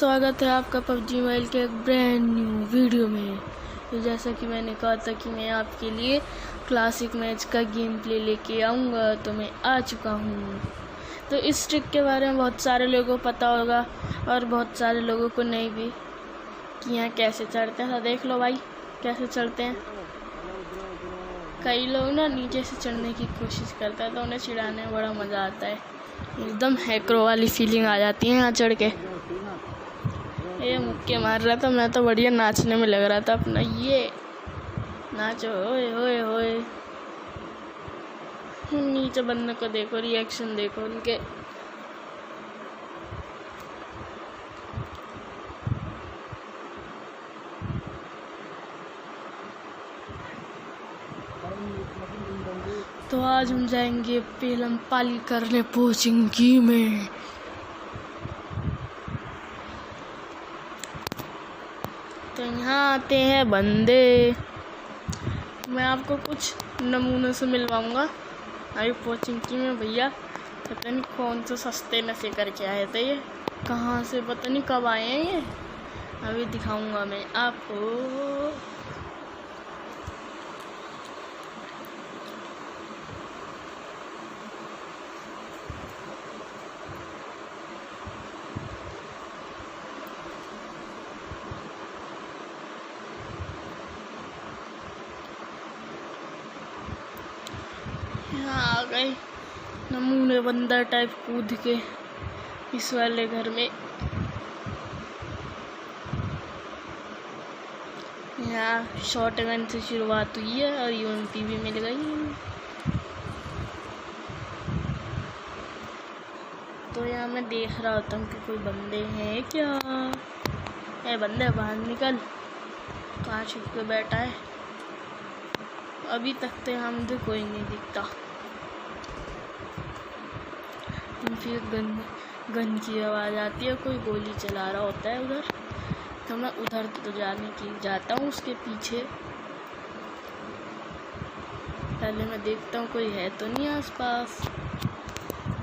स्वागत है आपका पबजी मोबाइल के एक ब्रांड न्यू वीडियो में। तो जैसा कि मैंने कहा था कि मैं आपके लिए क्लासिक मैच का गेम प्ले लेके आऊँगा, तो मैं आ चुका हूँ। तो इस ट्रिक के बारे में बहुत सारे लोगों को पता होगा और बहुत सारे लोगों को नहीं भी, कि यहाँ कैसे चढ़ते हैं। तो देख लो भाई कैसे चढ़ते हैं। कई लोग ना नीचे से चढ़ने की कोशिश करते हैं, तो उन्हें चिढ़ाने में बड़ा मज़ा आता है। एकदम हैकरो वाली फीलिंग आ जाती है यहाँ चढ़ के। ये मुक्के मार रहा था, मैं तो बढ़िया नाचने में लग रहा था अपना। ये नाचो होए होए होए। नीचे बंदे को देखो, रिएक्शन देखो उनके। तो आज हम जाएंगे पेलम पाली करने पोचिंकी में। तो यहाँ आते हैं बंदे। मैं आपको कुछ नमूनों से मिलवाऊंगा। अभी पोचिंकी में भैया पता नहीं कौन से सस्ते नशे करके आए थे। ये कहाँ से पता नहीं कब आए हैं ये, अभी दिखाऊंगा मैं आपको। यहाँ आ गए नमूने बंदर टाइप कूद के इस वाले घर में। यहाँ शॉर्ट गन से शुरुआत हुई है और यूएमपी भी मिल गई। तो यहाँ मैं देख रहा होता हूँ कि कोई बंदे हैं क्या। ए बंदे बाहर निकल, कहाँ छुप के बैठा है। अभी तक तो यहाँ मुझे कोई नहीं दिखता। फिर गन की आवाज़ आती है, कोई गोली चला रहा होता है उधर। तो मैं उधर तो जाता हूँ उसके पीछे। पहले मैं देखता हूँ कोई है तो नहीं आसपास,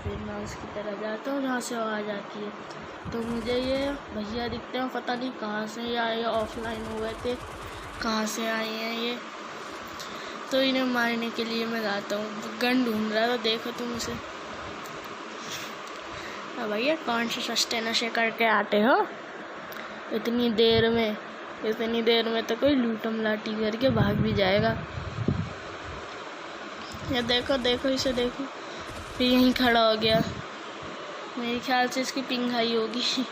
फिर मैं उसकी तरह जाता हूँ जहाँ से आवाज़ आती है। तो मुझे ये भैया दिखते हैं, पता नहीं कहाँ से ये आए, ऑफलाइन हो गए थे, कहाँ से आए हैं ये। तो इन्हें मारने के लिए मैं जाता हूँ। गन ढूंढ रहा था, देखो तुम उसे। भैया कौन से सस्ते नशे करके आते हो इतनी देर में तो कोई लूटम लाठी करके भाग भी जाएगा। ये देखो इसे देखो, फिर यहीं खड़ा हो गया। मेरे ख्याल से इसकी पिंग हाई होगी।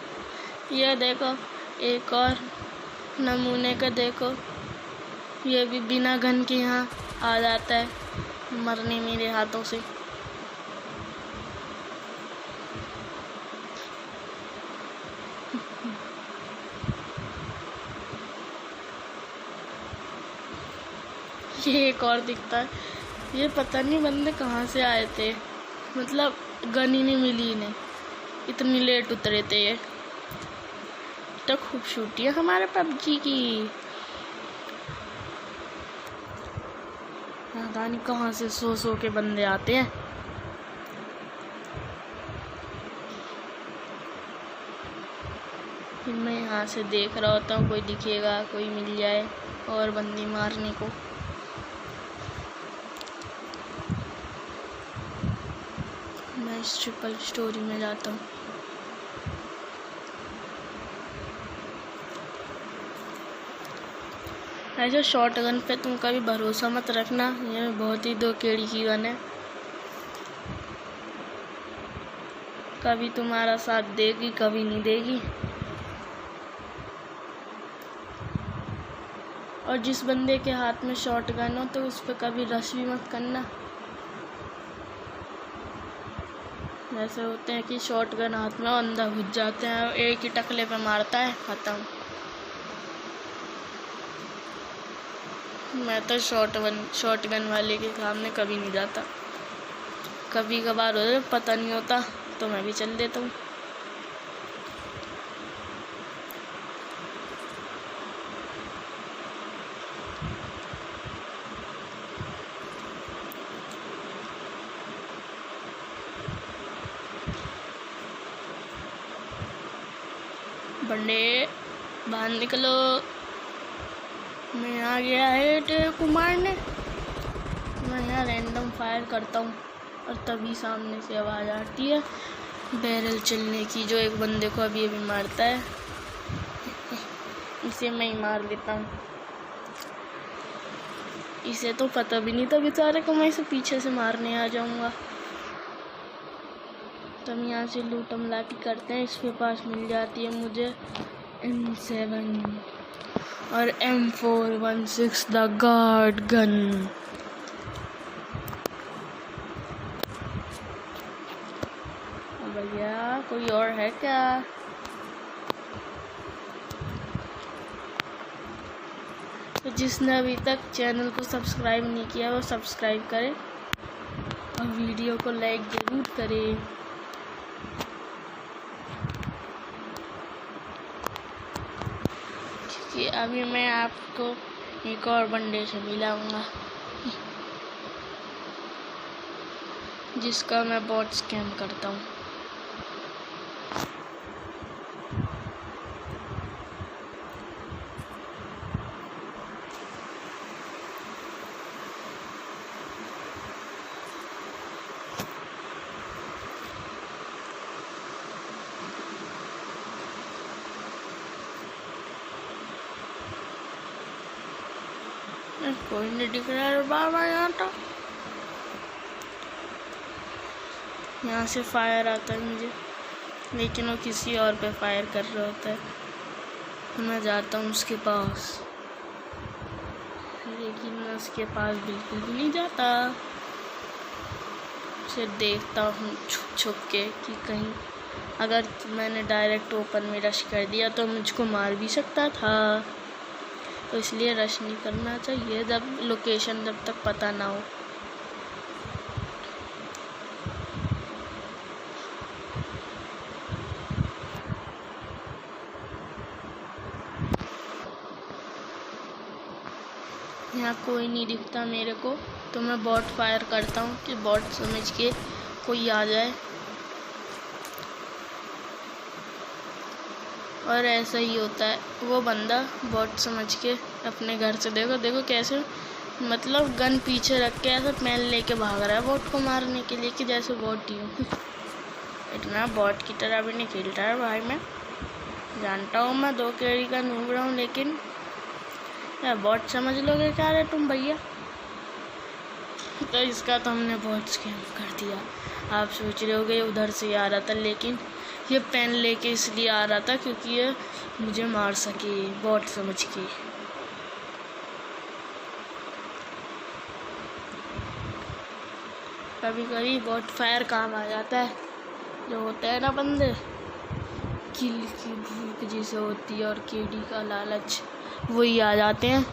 ये देखो एक और नमूने का देखो, ये भी बिना गन के यहाँ आ जाता है मरने मेरे हाथों से। ये एक और दिखता है। ये पता नहीं बंदे कहाँ से आए थे, मतलब गन ही नहीं मिली इन्हें, इतनी लेट उतरे थे ये। तो खूबसूरती है हमारे पबजी की। पता नहीं कहाँ से सौ के बंदे आते हैं। फिर मैं यहाँ से देख रहा होता हूँ, कोई दिखेगा, कोई मिल जाए और बंदी मारने को। मैं इस ट्रिपल स्टोरी में जाता हूँ। ऐसे शॉर्ट गन पे तुम कभी भरोसा मत रखना, ये बहुत ही दो केड़ी की गन है। कभी तुम्हारा साथ देगी, कभी नहीं देगी। और जिस बंदे के हाथ में शॉर्ट गन हो तो उस पर कभी रश भी मत करना। ऐसे होते हैं कि शॉर्ट गन हाथ में अंदर घुस जाते हैं और एक ही टकले पे मारता है, खत्म। मैं तो शॉर्ट गन वाले के सामने कभी नहीं जाता। कभी कभार हो पता नहीं होता तो मैं भी चल देता हूँ। बंदे बाहर निकलो, मैं आ गया है तेरे को मारने। मैं यहाँ रैंडम फायर करता हूँ और तभी सामने से आवाज़ आती है बैरल चलने की, जो एक बंदे को अभी अभी मारता है। इसे मैं ही मार लेता हूँ। इसे तो पता भी नहीं था बेचारे को मैं इसे पीछे से मारने आ जाऊँगा। तो हम यहाँ से लूटम लाटी करते हैं। इसके पास मिल जाती है मुझे M7 और M416 द गार्ड गन। भैया कोई और है क्या? तो जिसने अभी तक चैनल को सब्सक्राइब नहीं किया वो सब्सक्राइब करे और वीडियो को लाइक ज़रूर करे। क्योंकि अभी मैं आपको एक और बंदे से मिलाऊंगा जिसका मैं बॉट स्कैम करता हूँ। कोई नहीं दिख रहा है बाबा यहाँ तो। यहाँ से फायर आता है मुझे, लेकिन वो किसी और पे फायर कर रहा होता है। तो मैं जाता हूँ उसके पास, लेकिन मैं उसके पास बिल्कुल भी नहीं जाता। उसे देखता हूँ छुप छुप के कि कहीं अगर मैंने डायरेक्ट ओपन में रश कर दिया तो मुझको मार भी सकता था। तो इसलिए रश नहीं करना चाहिए जब लोकेशन जब तक पता ना हो। यहाँ कोई नहीं दिखता मेरे को, तो मैं बॉट फायर करता हूँ कि बॉट समझ के कोई आ जाए। और ऐसा ही होता है, वो बंदा बॉट समझ के अपने घर से देखो कैसे मतलब गन पीछे रख के ऐसा पेन लेके भाग रहा है बॉट को मारने के लिए कि जैसे बॉट ही हूँ। इतना बॉट की तरह भी नहीं खेलता है भाई। मैं जानता हूँ मैं 2 कैरी का नूब रहा हूँ, लेकिन क्या बॉट समझ लोगे क्या रे तुम भैया? तो इसका तो हमने बॉट स्कैम कर दिया। आप सोच रहे होगे उधर से आ रहा था, लेकिन ये पेन लेके इसलिए आ रहा था क्योंकि ये मुझे मार सके बॉट समझ के। कभी कभी बॉट फायर काम आ जाता है। जो होता है ना बंदे, किल की भूख जिसे होती है और केडी का लालच, वही आ जाते हैं।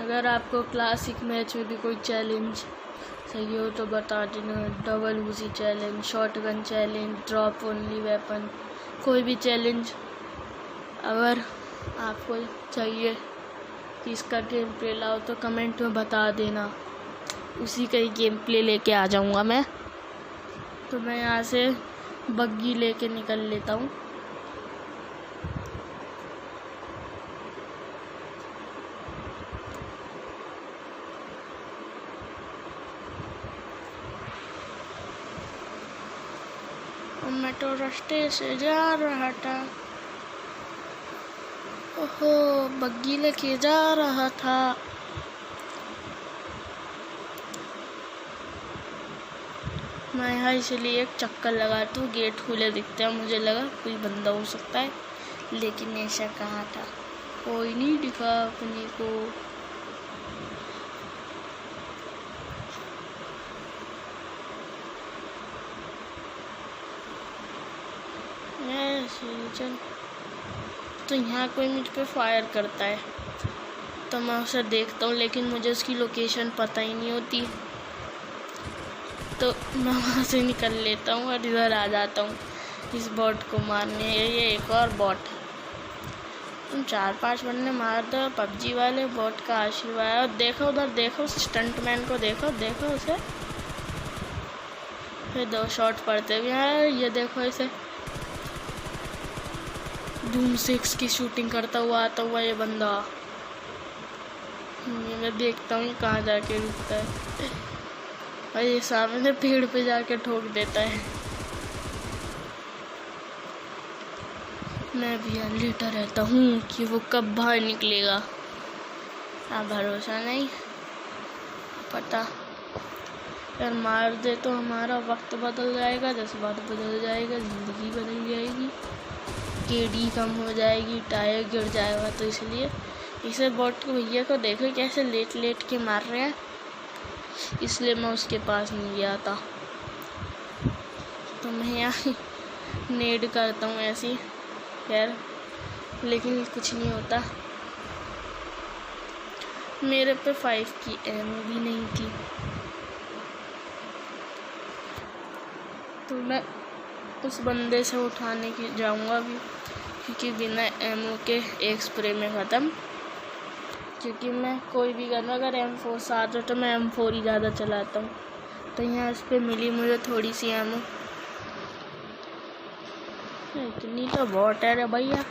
अगर आपको क्लासिक मैच में भी कोई चैलेंज चाहिए हो तो बता देना। Double Uzi challenge, shotgun challenge, drop only weapon, कोई भी चैलेंज अगर आपको चाहिए कि इसका गेम प्ले लाओ तो कमेंट में बता देना। उसी का ही गेम प्ले लेके आ जाऊंगा मैं। तो मैं यहाँ से बग्गी लेके निकल लेता हूँ। मैं तो रास्ते से जा रहा था, ओहो बग्गी लेके जा रहा था। मैं यहाँ इसलिए एक चक्कर लगाता हूँ, गेट खुले दिखते हैं, मुझे लगा कोई बंदा हो सकता है, लेकिन ऐसा कहाँ था, कोई नहीं दिखा अपने को। चल तो यहाँ कोई मुझ पे फायर करता है तो मैं उसे देखता हूँ, लेकिन मुझे उसकी लोकेशन पता ही नहीं होती। तो मैं वहाँ से निकल लेता हूँ और इधर आ जाता हूँ। इस बॉट को मारने। ये एक और बॉट है। तुम 4-5 बंदे मार दो पबजी वाले। बॉट का आशीर्वाद। और देखो उधर, देखो स्टंटमैन को, देखो देखो उसे। फिर 2 शॉट पड़ते भी हैं। ये देखो इसे, डूम 6 की शूटिंग करता हुआ आता हुआ ये बंदा। मैं देखता हूँ कहाँ जाके रुकता है। और ये सामने पेड़ पे जाके ठोक देता है। मैं भी यहाँ लेटा रहता हूँ कि वो कब बाहर निकलेगा। भरोसा नहीं, पता। यार मार दे तो हमारा वक्त बदल जाएगा, जज्बात बदल जाएगा, ज़िंदगी बदल जाएगी, केडी कम हो जाएगी, टायर गिर जाएगा। तो इसलिए इसे बॉट को, भैया को देखो कैसे लेट लेट के मार रहे हैं, इसलिए मैं उसके पास नहीं गया था। तो मैं यहाँ नेड करता हूँ ऐसी, खैर लेकिन कुछ नहीं होता। मेरे पे 5 की एमो भी नहीं थी, तो मैं उस बंदे से उठाने की जाऊंगा भी, क्योंकि बिना एमओ के एक स्प्रे में ख़त्म। क्योंकि मैं कोई भी गन, अगर M4 साथ हो तो मैं M4 ही ज़्यादा चलाता हूँ। तो यहाँ इस पर मिली मुझे थोड़ी सी एमओ। इतनी तो बॉट है रे भैया।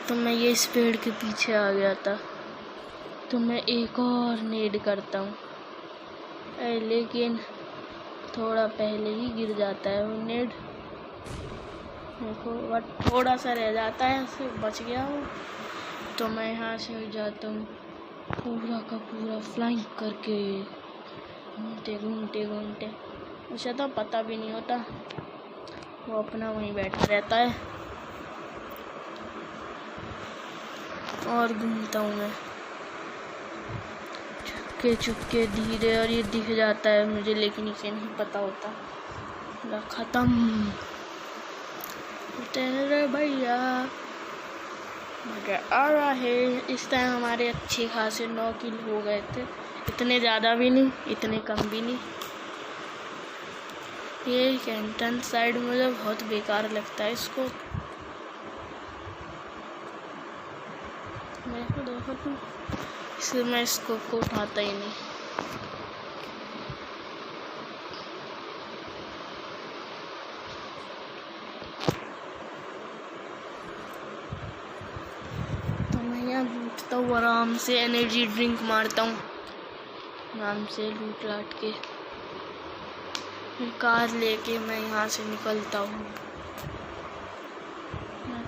तो मैं ये इस पेड़ के पीछे आ गया था। तो मैं एक और नेड करता हूँ, लेकिन थोड़ा पहले ही गिर जाता है वो नेड। देखो बट थोड़ा सा रह जाता है, उससे बच गया हूँ। तो मैं यहाँ से हो जाता हूँ पूरा का पूरा फ्लाइंग करके, घूमते घूमते घूमते। उसे तो पता भी नहीं होता, वो अपना वहीं बैठा रहता है। और घूमता हूँ मैं चुपके चुपके धीरे, और ये दिख जाता है मुझे, लेकिन इसे नहीं पता होता। खत्म तेरे भैया, मजा आ रहा है। इस टाइम हमारे अच्छे खासे 9 किल हो गए थे। इतने ज़्यादा भी नहीं, इतने कम भी नहीं। ये कैंटन साइड मुझे बहुत बेकार लगता है इसको। देखो तुम, इसलिए मैं इसको को उठाता ही नहीं। तो मैं यहाँ लूटता हूँ आराम से, एनर्जी ड्रिंक मारता हूँ आराम से लूट लाट के। फिर कार लेके मैं यहाँ से निकलता हूँ।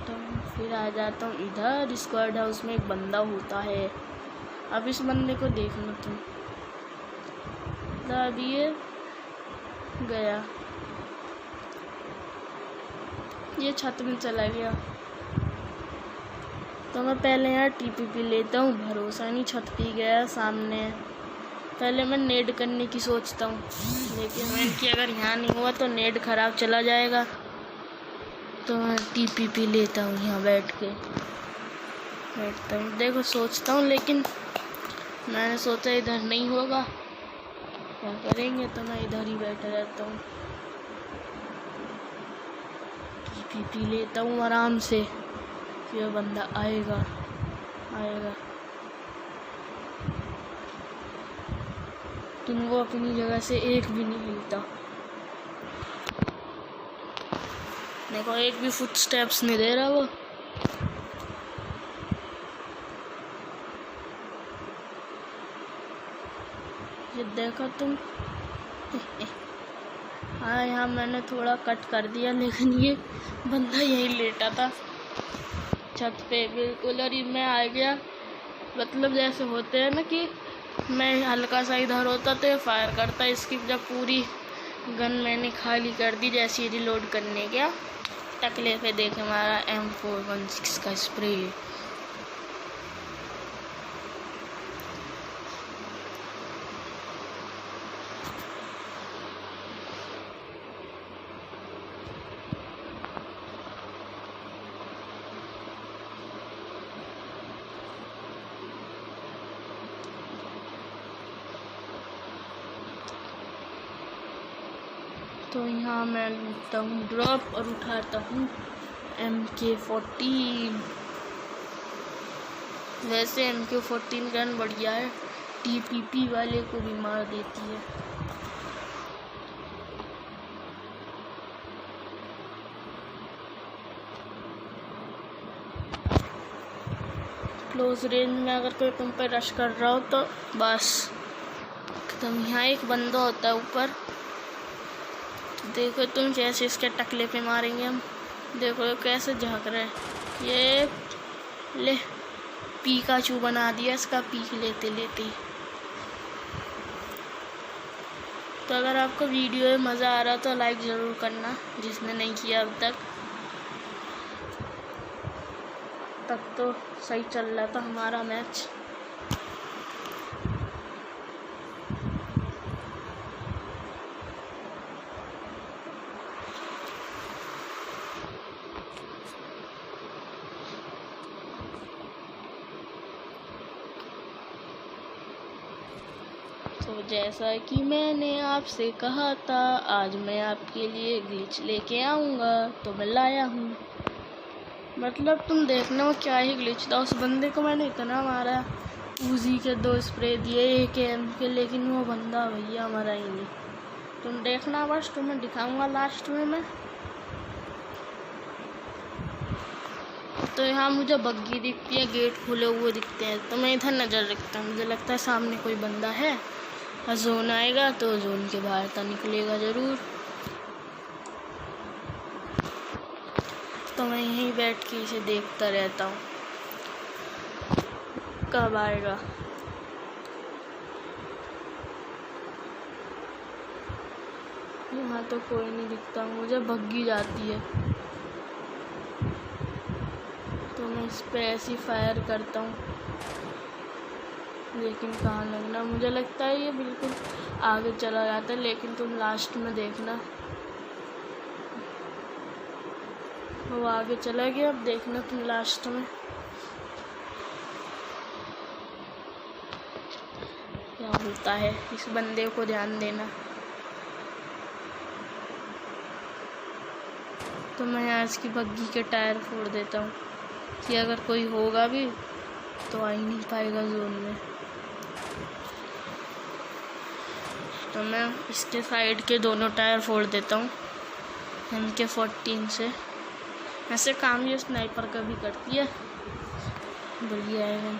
तो फिर आ जाता हूँ इधर स्क्वाड हाउस में। एक बंदा होता है, अब इस बंदे को देख लो तुम। अभी ये गया, ये छत में चला गया। तो मैं पहले यहाँ टीपीपी लेता हूँ, भरोसा नहीं, छत पे गया सामने। पहले मैं नेड करने की सोचता हूँ, लेकिन मैं कि अगर यहाँ नहीं हुआ तो नेड ख़राब चला जाएगा। तो मैं टीपीपी लेता हूँ, यहाँ बैठता हूँ। देखो सोचता हूँ, लेकिन मैंने सोचा इधर नहीं होगा, क्या करेंगे, तो मैं इधर ही बैठा रहता हूँ। टीपीपी लेता हूँ आराम से, फिर बंदा आएगा। तुमको अपनी जगह से एक भी नहीं हिलता। देखो एक भी फुट स्टेप्स नहीं दे रहा वो। ये देखो तुम। हाँ यहाँ मैंने थोड़ा कट कर दिया, लेकिन ये बंदा यही लेटा था छत पे बिल्कुल, और मैं आ गया। मतलब जैसे होते हैं ना कि मैं हल्का सा इधर होता तो ये फायर करता। इसकी जब पूरी गन मैंने खाली कर दी, जैसे रिलोड करने गया, टकले पे देख हमारा M416 का स्प्रे। तो यहाँ मैं लूटता हूँ ड्रॉप और उठाता हूँ MK14। वैसे MK14 गन बढ़िया है, TPP वाले को भी मार देती है। क्लोज रेंज में अगर कोई तुम पे रश कर रहा हो तो बस तुम, यहाँ एक बंदा होता है ऊपर, देखो तुम कैसे इसके टकले पे मारेंगे हम। देखो कैसे झाँक रहा है, ये ले पीकाचू बना दिया इसका पीक लेते लेते। तो अगर आपको वीडियो में मज़ा आ रहा तो लाइक ज़रूर करना, जिसने नहीं किया अब तक तो सही चल रहा था हमारा मैच। तो जैसा कि मैंने आपसे कहा था, आज मैं आपके लिए ग्लिच लेके आऊँगा, तो मैं लाया हूँ। मतलब तुम देखना वो क्या ही ग्लिच था। उस बंदे को मैंने इतना मारा, उजी के 2 स्प्रे दिए एक एम के, लेकिन वो बंदा भैया मरा ही नहीं। तुम देखना, बस तुम्हें दिखाऊंगा लास्ट में मैं। तो यहाँ मुझे बग्गी दिखती है, गेट खुले हुए दिखते हैं, तो मैं इधर नज़र रखता हूँ। मुझे लगता है सामने कोई बंदा है और जोन आएगा तो जोन के बाहर तो निकलेगा ज़रूर। तो मैं यहीं बैठ के इसे देखता रहता हूँ कब आएगा। यहाँ तो कोई नहीं दिखता, मुझे बग्गी जाती है तो मैं इस पे ऐसी फायर करता हूँ, लेकिन कहाँ लगना। मुझे लगता है ये बिल्कुल आगे चला जाता है, लेकिन तुम लास्ट में देखना वो आगे चला गया। अब देखना तुम लास्ट में क्या होता है। इस बंदे को ध्यान देना। तो मैं यहाँ इसकी बग्गी के टायर फोड़ देता हूँ कि अगर कोई होगा भी तो आ ही नहीं पाएगा जोन में। तो मैं इसके साइड के दोनों टायर फोड़ देता हूँ MK14 से। ऐसे काम ये स्नाइपर का भी करती है, बढ़िया है।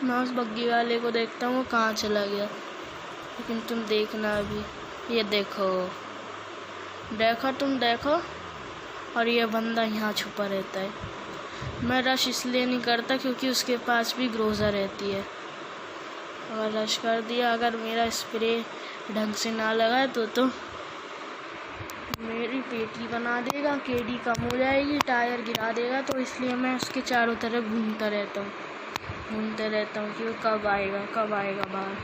मैं उस बग्गी वाले को देखता हूँ वो कहाँ चला गया, लेकिन तुम देखना अभी। ये देखो तुम देखो, और ये बंदा यहाँ छुपा रहता है। मैं रश इसलिए नहीं करता क्योंकि उसके पास भी ग्रोजा रहती है। अगर रश कर दिया, अगर मेरा स्प्रे ढंग से ना लगा तो मेरी पेटी बना देगा, केडी कम हो जाएगी, टायर गिरा देगा। तो इसलिए मैं उसके चारों तरफ घूमता रहता हूँ कि वो कब आएगा बाहर।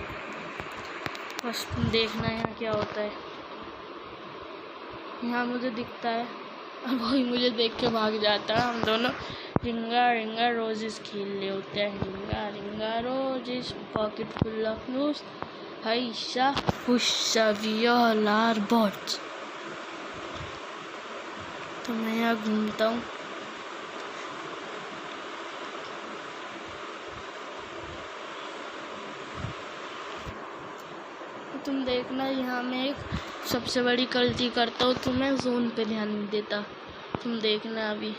बस देखना यहाँ क्या होता है। यहाँ मुझे दिखता है और वही मुझे देख के भाग जाता है। हम दोनों रिंगा रिंगा रोजेस खेल रहे होते हैं। Ring a ring a roses, pocket full of news, hush a hush a we all are bots. तो मैं यहाँ घूमता हूँ। तुम देखना यहाँ मैं एक सबसे बड़ी गलती करता हूँ, तो मैं जोन पे ध्यान नहीं देता। तुम देखना अभी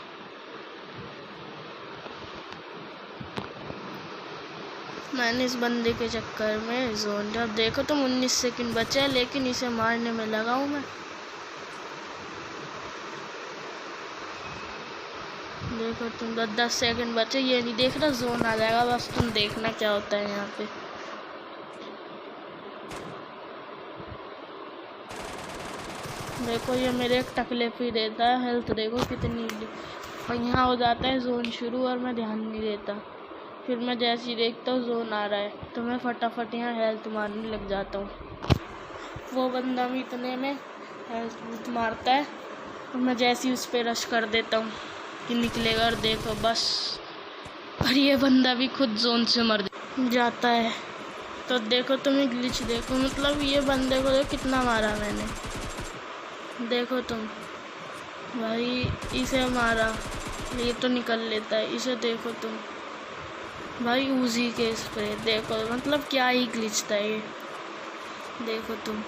मैंने इस बंदे के चक्कर में जोन। अब देखो तुम 19 सेकंड बचे हैं, लेकिन इसे मारने में लगा हूँ मैं। देखो तुम 10 सेकंड बचे, ये नहीं देख रहा जोन आ जाएगा। बस तुम देखना क्या होता है यहाँ पे। देखो ये मेरे एक टकले पे देता है हेल्थ, देखो कितनी। और यहाँ हो जाता है जोन शुरू और मैं ध्यान नहीं देता। फिर मैं जैसे ही देखता हूँ जोन आ रहा है तो मैं फटाफट यहाँ हेल्थ मारने लग जाता हूँ। वो बंदा भी इतने में हेल्थ मारता है और मैं जैसे ही उस पर रश कर देता हूँ कि निकलेगा, और देखो बस। और ये बंदा भी खुद जोन से मर जाता है। तो देखो तुम्हें ग्लिच देखो, मतलब ये बंदे को देखो कितना मारा मैंने, देखो तुम भाई, इसे मारा ये तो निकल लेता है, इसे देखो तुम भाई, उजी के स्प्रे देखो, मतलब क्या ही ग्लिच था ये, देखो तुम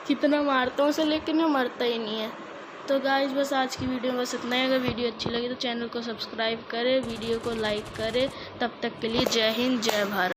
कितना मारता हूँ उसे, लेकिन वो मरता ही नहीं है। तो गाइस बस आज की वीडियो में बस इतना ही। अगर वीडियो अच्छी लगी तो चैनल को सब्सक्राइब करें, वीडियो को लाइक करें। तब तक के लिए जय हिंद, जय भारत।